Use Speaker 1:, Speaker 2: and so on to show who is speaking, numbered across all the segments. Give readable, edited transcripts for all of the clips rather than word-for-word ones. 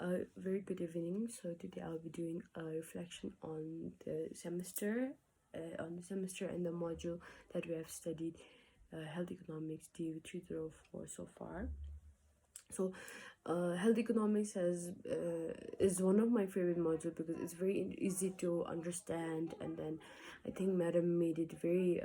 Speaker 1: A very good evening. So today I'll be doing a reflection on the semester, and the module that we have studied, Health Economics DU 304 so far. So, Health Economics is one of my favorite modules because it's very easy to understand, and then I think Madam made it very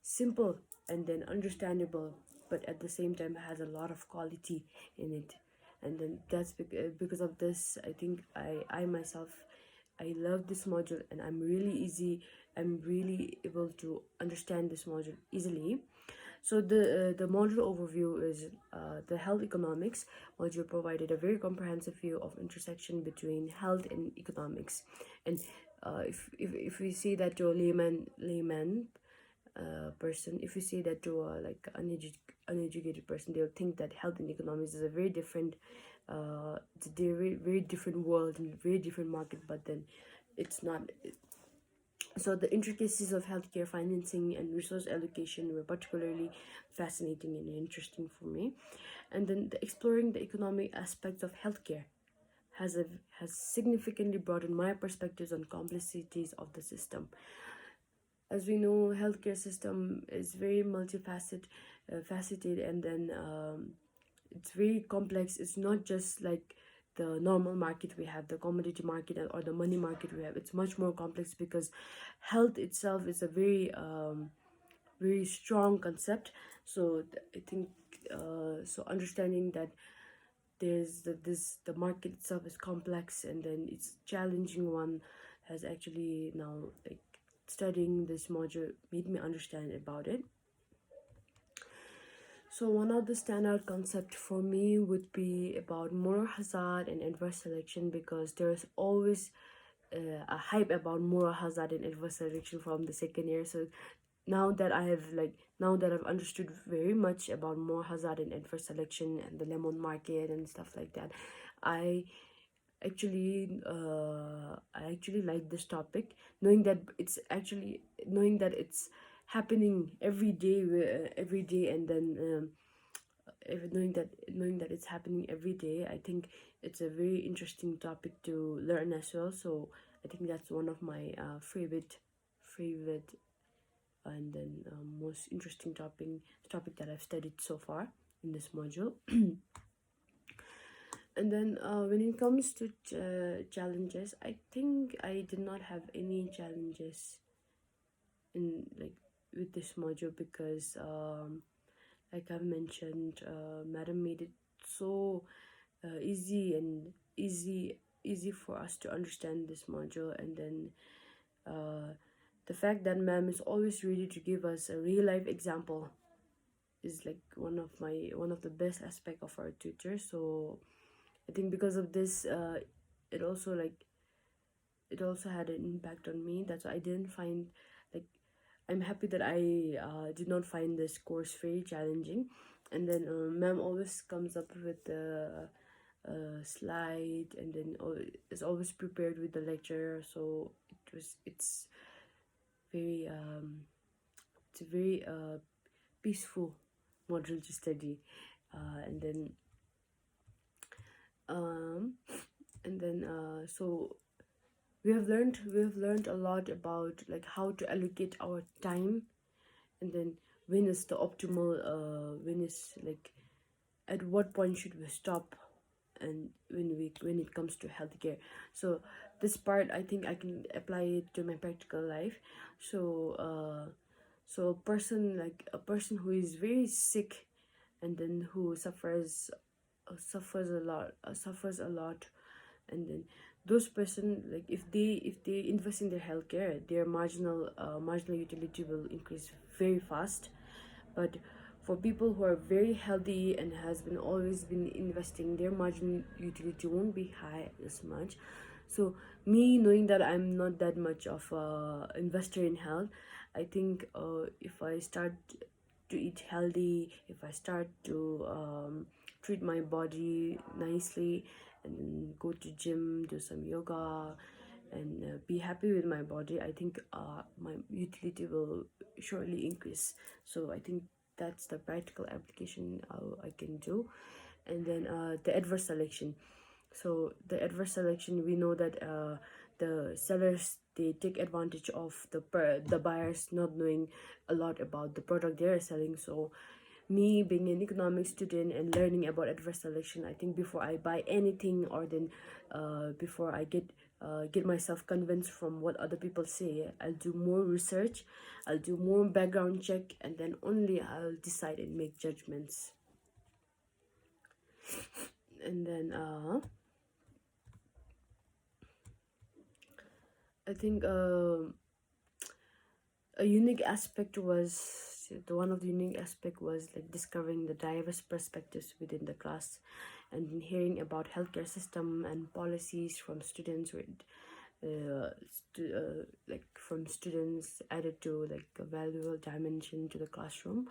Speaker 1: simple and then understandable, but at the same time has a lot of quality in it. And then that's because of this, I think I myself, I love this module, and I'm really able to understand this module easily. So the module overview is the health economics module provided a very comprehensive view of intersection between health and economics. And if we see that to a layman person, if you say that to a like uneducated person, they'll think that health and economics is a very different it's a very different world and very different market, but then it's not. So the intricacies of healthcare financing and resource allocation were particularly fascinating and interesting for me. And then exploring the economic aspects of healthcare has significantly broadened my perspectives on complexities of the system. As we know, healthcare system is very faceted, and then it's very complex. It's not just like the normal market we have, the commodity market or the money market we have. It's much more complex because health itself is a very strong concept. So I think so understanding that the market itself is complex, and then it's challenging one has actually now, like, studying this module made me understand about it. So one of the standout concept for me would be about moral hazard and adverse selection, because there's always a hype about moral hazard and adverse selection from the second year. So now that I've understood very much about moral hazard and adverse selection and the lemon market and stuff like that, I I actually like this topic, knowing that it's happening every day, and then knowing that it's happening every day. I think it's a very interesting topic to learn as well. So I think that's one of my favorite and then most interesting topic that I've studied so far in this module. And then when it comes to challenges, I think I did not have any challenges in like with this module, because like I've mentioned, Madam made it so easy for us to understand this module. And then the fact that ma'am is always ready to give us a real life example is like one of the best aspect of our tutor. So I think because of this, it also like it also had an impact on me. That's why I didn't find, like, I'm happy that I did not find this course very challenging. And then ma'am always comes up with the slide, and then is always prepared with the lecture. So it's very it's a very peaceful module to study. And then um and then so we have learned a lot about like how to allocate our time, and then when is the optimal when is like at what point should we stop, and when it comes to healthcare. So this part, I think I can apply it to my practical life. So so a person who is very sick, and then who suffers a lot, and then those person, like, if they invest in their healthcare, their marginal utility will increase very fast. But for people who are very healthy and has been always been investing, their marginal utility won't be high as much. So me knowing that I'm not that much of a investor in health, I think if I start to eat healthy, if I start to treat my body nicely, and then go to gym, do some yoga, and be happy with my body, I think my utility will surely increase. So I think that's the practical application I can do. And then the adverse selection. So the adverse selection, we know that the sellers, they take advantage of the buyers not knowing a lot about the product they're selling. So me being an economics student and learning about adverse selection, I think before I buy anything, or then before I get myself convinced from what other people say, I'll do more research, I'll do more background check, and then only I'll decide and make judgments. And then I think a unique aspect was one of the unique aspect was like discovering the diverse perspectives within the class, and hearing about healthcare system and policies from students with like from students added to like a valuable dimension to the classroom.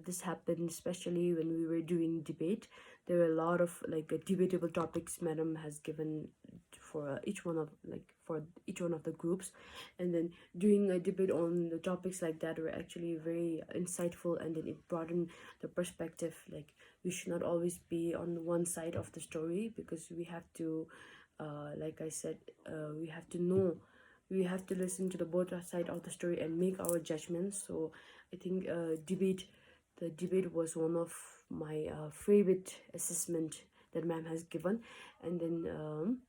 Speaker 1: This happened especially when we were doing debate. There were a lot of like debatable topics madam has given for each one of the groups, and then doing a debate on the topics like that were actually very insightful, and then it broadened the perspective. Like, we should not always be on one side of the story, because we have to like I said, we have to know, we have to listen to the both side of the story and make our judgments. So I think the debate was one of my favorite assessment that ma'am has given. And then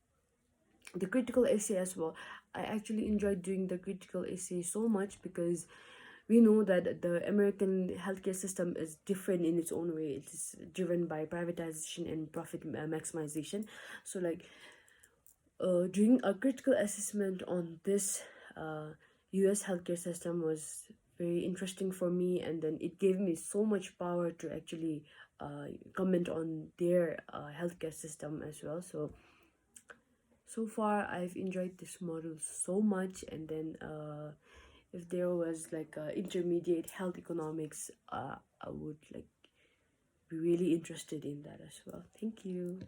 Speaker 1: the critical essay as well. I actually enjoyed doing the critical essay so much, because we know that the American healthcare system is different in its own way. It is driven by privatization and profit maximization. So like doing a critical assessment on this US healthcare system was very interesting for me, and then it gave me so much power to actually comment on their healthcare system as well. So far I've enjoyed this model so much. And then if there was like intermediate health economics, I would like be really interested in that as well. Thank you.